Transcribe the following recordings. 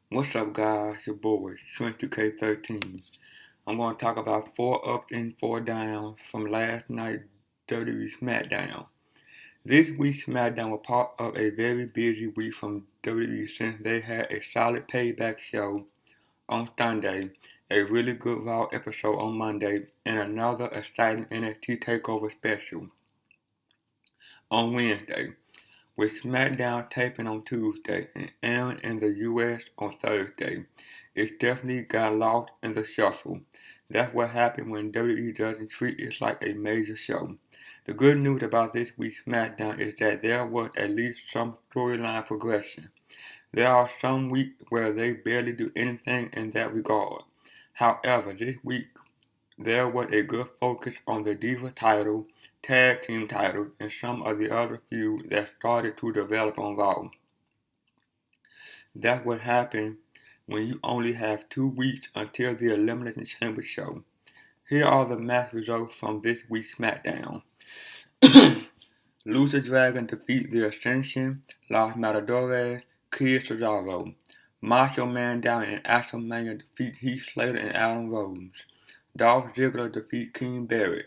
What's up, guys? Your boy, 22K13. I'm going to talk about 4 up and 4 down from last night's WWE SmackDown. This week's SmackDown was part of a very busy week from WWE since they had a solid payback show on Sunday, a really good Raw episode on Monday, and another exciting NXT TakeOver special on Wednesday, with SmackDown taping on Tuesday and airing in the US on Thursday. It definitely got lost in the shuffle. That's what happens when WWE doesn't treat it like a major show. The good news about this week's SmackDown is that there was at least some storyline progression. There are some weeks where they barely do anything in that regard. However, this week there was a good focus on the Diva title, tag team titles, and some of the other feuds that started to develop on Raw. That's what happens when you only have 2 weeks until the Elimination Chamber show. Here are the match results from this week's SmackDown. Lucha Dragon defeat The Ascension, Los Matadores, Kid Cesaro. Macho Man Down and Axelmania defeat Heath Slater and Adam Rose. Dolph Ziggler defeat King Barrett.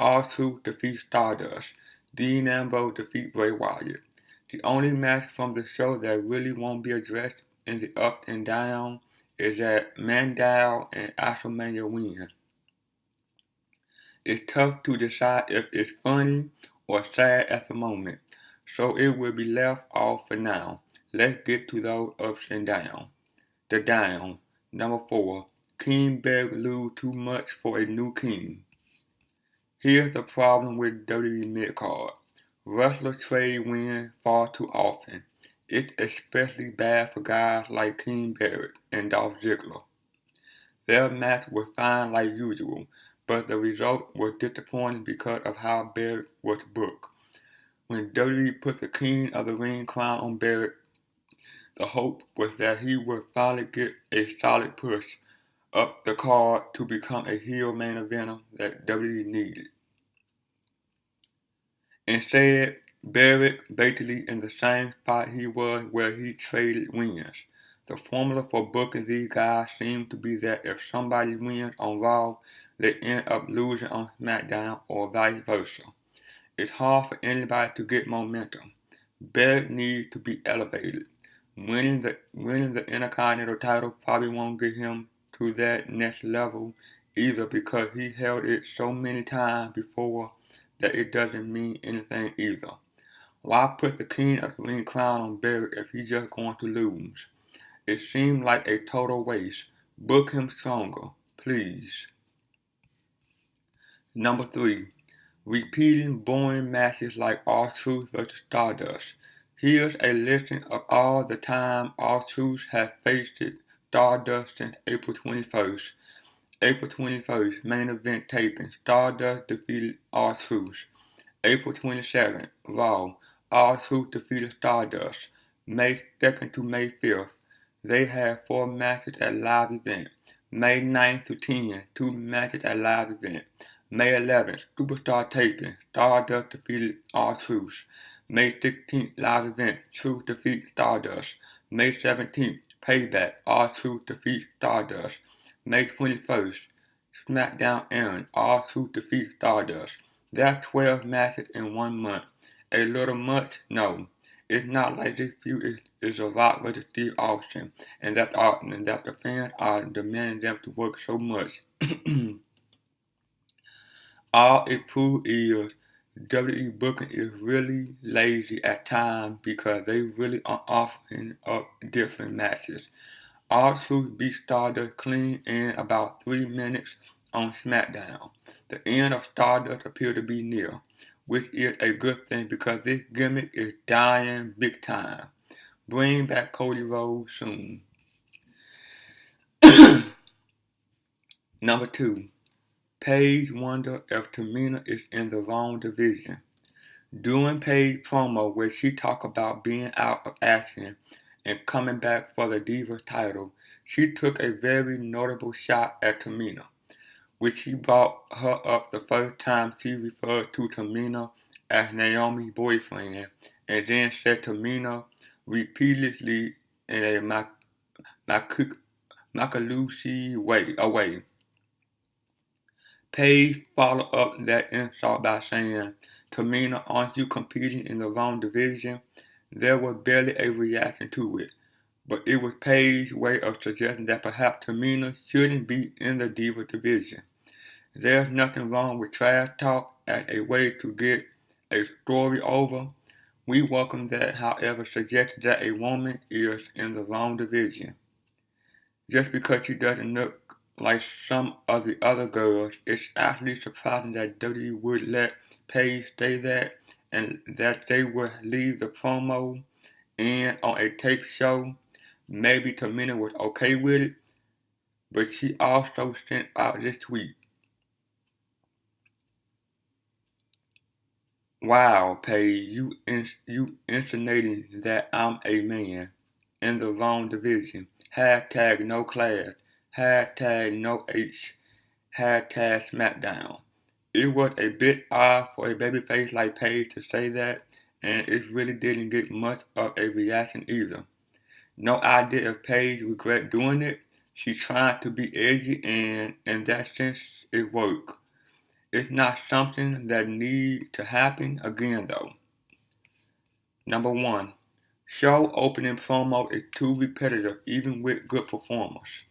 R-Truth defeats Stardust. Dean Ambrose defeat Bray Wyatt. The only match from the show that really won't be addressed in the up and down is that Mandal and Axelmania win. It's tough to decide if it's funny or sad at the moment, so it will be left off for now. Let's get to those ups and downs. The down. Number 4. King Barrett lose too much for a new king. Here's the problem with WWE mid-card. Wrestlers trade wins far too often. It's especially bad for guys like King Barrett and Dolph Ziggler. Their match was fine like usual, but the result was disappointing because of how Barrett was booked. When WWE put the King of the Ring crown on Barrett, the hope was that he would finally get a solid push up the card to become a heel main eventer that WWE needed. Instead, Barrett basically in the same spot he was where he traded wins. The formula for booking these guys seems to be that if somebody wins on Raw, they end up losing on SmackDown or vice versa. It's hard for anybody to get momentum. Barrett needs to be elevated. Winning the Intercontinental title probably won't get him to that next level either because he held it so many times before that it doesn't mean anything either. Why put the King of the Ring crown on Barrett if he's just going to lose? It seemed like a total waste. Book him stronger, please. Number 3. Repeating boring matches like R-Truth vs. Stardust. Here's a list of all the time R-Truth has faced Stardust since April 21st. April 21st, main event taping. Stardust defeated R-Truth. April 27th, Raw. R-Truth defeated Stardust. May 2nd to May 5th. They had 4 matches at live event. May 9th to 10th, 2 matches at live event. May 11th, Superstar taping. Stardust defeated R-Truth. May 16th, live event. Truth defeats Stardust. May 17th, Payback. R-Truth defeats Stardust. May 21st, SmackDown airing. R-Truth defeats Stardust. That's 12 matches in 1 month. A little much? No. It's not like this feud is a Rock vs. Steve Austin, and that the fans are demanding them to work so much. All it proves is WWE booking is really lazy at times because they really are offering up different matches. R-Truth beat Stardust clean in about 3 minutes on SmackDown. The end of Stardust appeared to be near, which is a good thing because this gimmick is dying big time. Bring back Cody Rhodes soon. Number 2. Paige wonder if Tamina is in the wrong division. During Paige's promo where she talked about being out of action and coming back for the Divas title, she took a very notable shot at Tamina, which she brought her up the first time she referred to Tamina as Naomi's boyfriend, and then said Tamina repeatedly in a Makalushi away. Paige followed up that insult by saying, Tamina, aren't you competing in the wrong division? There was barely a reaction to it, but it was Paige's way of suggesting that perhaps Tamina shouldn't be in the Diva division. There's nothing wrong with trash talk as a way to get a story over. We welcome that, however, suggesting that a woman is in the wrong division. Just because she doesn't look like some of the other girls, it's actually surprising that WWE would let Paige say that and that they would leave the promo and on a tape show. Maybe Tamina was okay with it, but she also sent out this tweet. Wow, Paige, you insinuating that I'm a man in the wrong division. Hashtag no class. Hashtag no H. Hashtag SmackDown. It was a bit odd for a babyface like Paige to say that, and it really didn't get much of a reaction either. No idea if Paige regret doing it. She's trying to be edgy, and in that sense, it worked. It's not something that needs to happen again though. Number 1. Show opening promo is too repetitive even with good performers.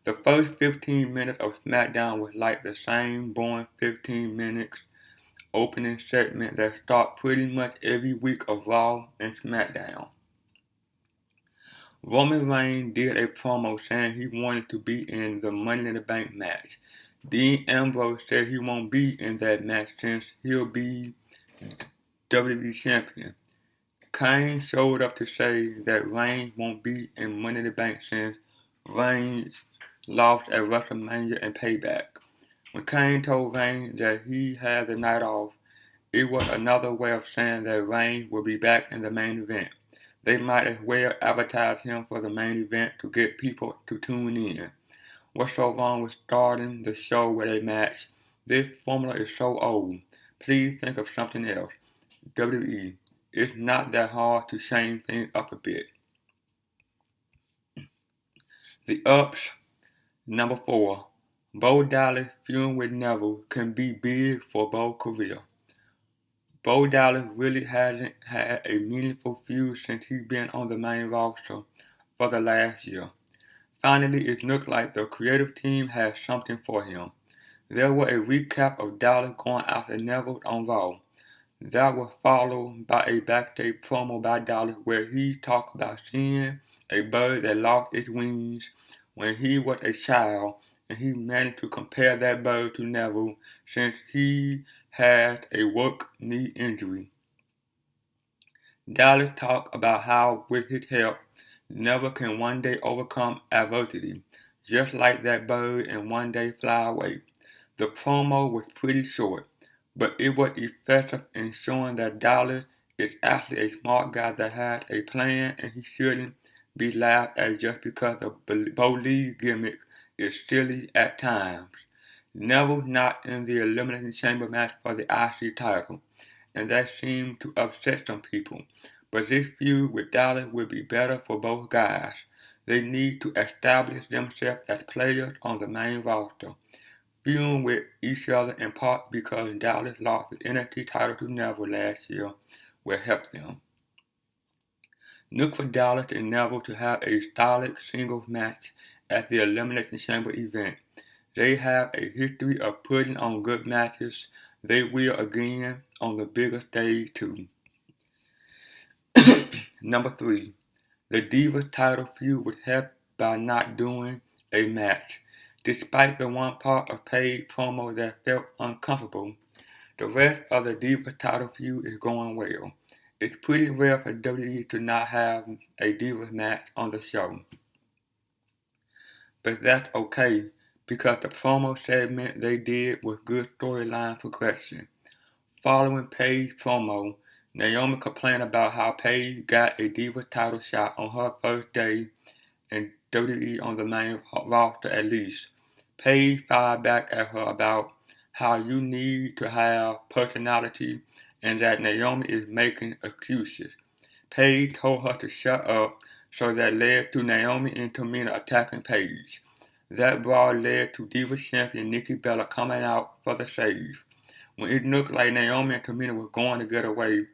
The first 15 minutes of SmackDown was like the same boring 15 minutes opening segment that start pretty much every week of Raw and SmackDown. Roman Reigns did a promo saying he wanted to be in the Money in the Bank match. Dean Ambrose said he won't be in that match since he'll be WWE champion. Kane showed up to say that Reigns won't be in Money in the Bank since Reigns lost at WrestleMania and Payback. When Kane told Reigns that he had the night off, it was another way of saying that Reigns will be back in the main event. They might as well advertise him for the main event to get people to tune in. What's so wrong with starting the show with a match? This formula is so old. Please think of something else. WWE, it's not that hard to change things up a bit. The ups. Number 4. Bo Dallas feuding with Neville can be big for Bo's career. Bo Dallas really hasn't had a meaningful feud since he's been on the main roster for the last year. Finally, it looked like the creative team had something for him. There was a recap of Dallas going after Neville on Raw. That was followed by a backstage promo by Dallas where he talked about seeing a bird that lost its wings when he was a child, and he managed to compare that bird to Neville since he had a work knee injury. Dallas talked about how with his help, Neville can one day overcome adversity, just like that bird, and one day fly away. The promo was pretty short, but it was effective in showing that Dallas is actually a smart guy that has a plan and he shouldn't be laughed at just because the Bo Lee gimmick is silly at times. Neville's not in the Elimination Chamber match for the IC title, and that seemed to upset some people. But this feud with Dallas will be better for both guys. They need to establish themselves as players on the main roster, feuding with each other in part because Dallas lost the NXT title to Neville last year will help them. Look for Dallas and Neville to have a solid singles match at the Elimination Chamber event. They have a history of putting on good matches. They will again on the bigger stage too. Number 3. The Divas title feud was helped by not doing a match. Despite the one part of Paige promo that felt uncomfortable, the rest of the Divas title feud is going well. It's pretty rare for WWE to not have a Divas match on the show. But that's okay, because the promo segment they did was good storyline progression. Following Paige's promo, Naomi complained about how Paige got a Divas title shot on her first day in WWE on the main roster at least. Paige fired back at her about how you need to have personality and that Naomi is making excuses. Paige told her to shut up, so that led to Naomi and Tamina attacking Paige. That brawl led to Diva champion Nikki Bella coming out for the save. When it looked like Naomi and Tamina were going to get away,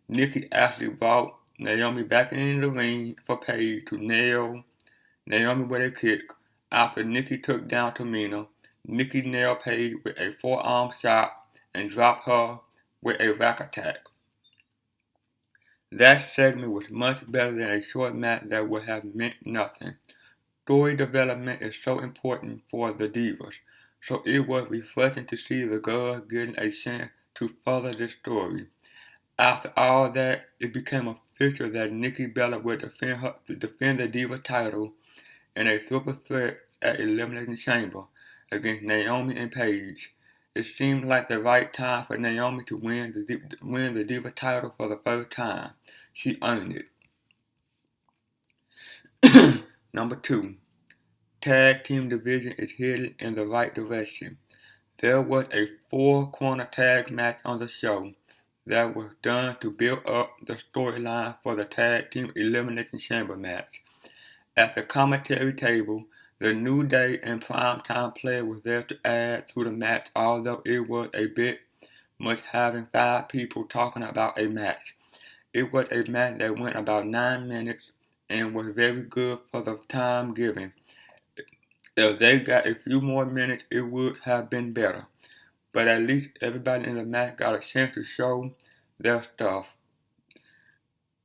Nikki actually brought Naomi back in the ring for Paige to nail Naomi with a kick. After Nikki took down Tamina, Nikki nailed Paige with a forearm shot and dropped her with a rack attack. That segment was much better than a short match that would have meant nothing. Story development is so important for the Divas, so it was refreshing to see the girls getting a chance to further the story. After all that, it became official that Nikki Bella would defend the Diva title in a triple threat at Elimination Chamber against Naomi and Paige. It seemed like the right time for Naomi to win the Diva title for the first time. She earned it. Number 2. Tag team division is headed in the right direction. There was a 4-corner tag match on the show that was done to build up the storyline for the tag team elimination chamber match. At the commentary table, the New Day and Primetime Player was there to add to the match, although it was a bit much having 5 people talking about a match. It was a match that went about 9 minutes and was very good for the time given. If they got a few more minutes, it would have been better. But at least everybody in the match got a chance to show their stuff.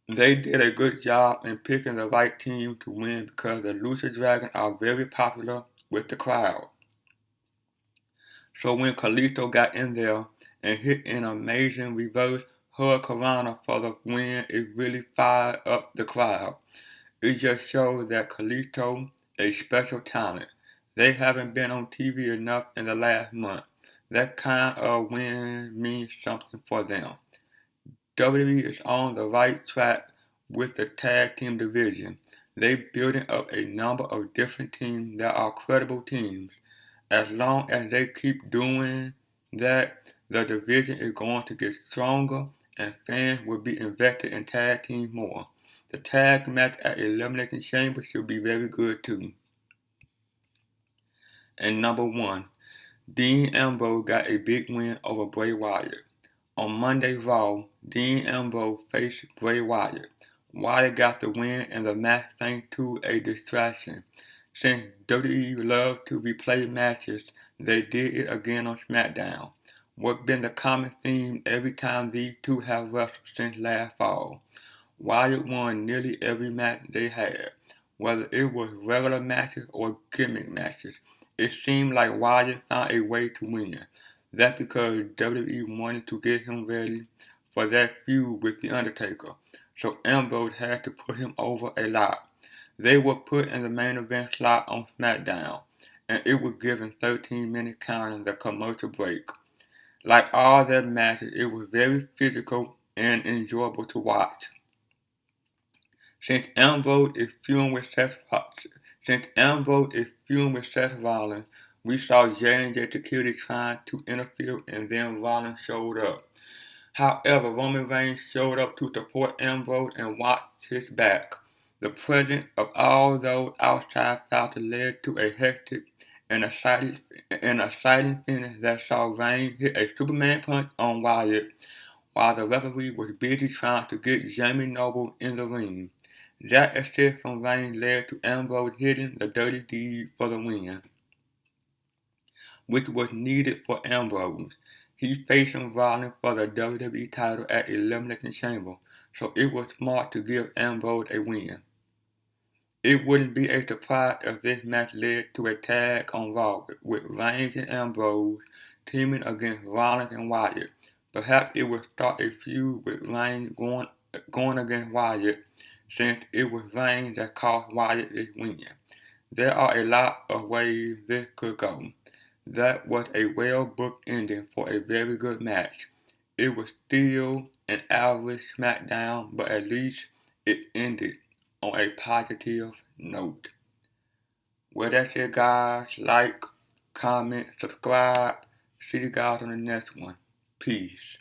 They did a good job in picking the right team to win because the Lucha Dragons are very popular with the crowd. So when Kalisto got in there and hit an amazing reverse hurricanrana for the win, it really fired up the crowd. It just shows that Kalisto is a special talent. They haven't been on TV enough in the last month. That kind of win means something for them. WWE is on the right track with the tag team division. They're building up a number of different teams that are credible teams. As long as they keep doing that, the division is going to get stronger and fans will be invested in tag teams more. The tag match at Elimination Chamber should be very good too. And number 1, Dean Ambrose got a big win over Bray Wyatt. On Monday Raw, Dean Ambrose faced Bray Wyatt. Wyatt got the win in the match thanks to a distraction. Since WWE loves to replay matches, they did it again on SmackDown. What's been the common theme every time these two have wrestled since last fall? Wyatt won nearly every match they had, whether it was regular matches or gimmick matches. It seemed like Wyatt found a way to win. That's because WWE wanted to get him ready for that feud with The Undertaker, so Ambrose had to put him over a lot. They were put in the main event slot on SmackDown, and it was given 13 minutes counting the commercial break. Like all their matches, it was very physical and enjoyable to watch. Since Ambrose is feuding with Seth Rollins, we saw J&J Security trying to interfere and then Rollins showed up. However, Roman Reigns showed up to support Ambrose and watched his back. The presence of all those outside factors led to a hectic and exciting finish that saw Reigns hit a Superman punch on Wyatt while the referee was busy trying to get Jamie Noble in the ring. That assist from Reigns led to Ambrose hitting the dirty deed for the win, which was needed for Ambrose. He's facing Rollins for the WWE title at Elimination Chamber, so it was smart to give Ambrose a win. It wouldn't be a surprise if this match led to a tag on Raw with Reigns and Ambrose teaming against Rollins and Wyatt. Perhaps it would start a feud with Reigns going against Wyatt, since it was Reigns that cost Wyatt this win. There are a lot of ways this could go. That was a well-booked ending for a very good match. It was still an average SmackDown, but at least it ended on a positive note. Well, that's it, guys. Like, comment, subscribe. See you guys on the next one. Peace.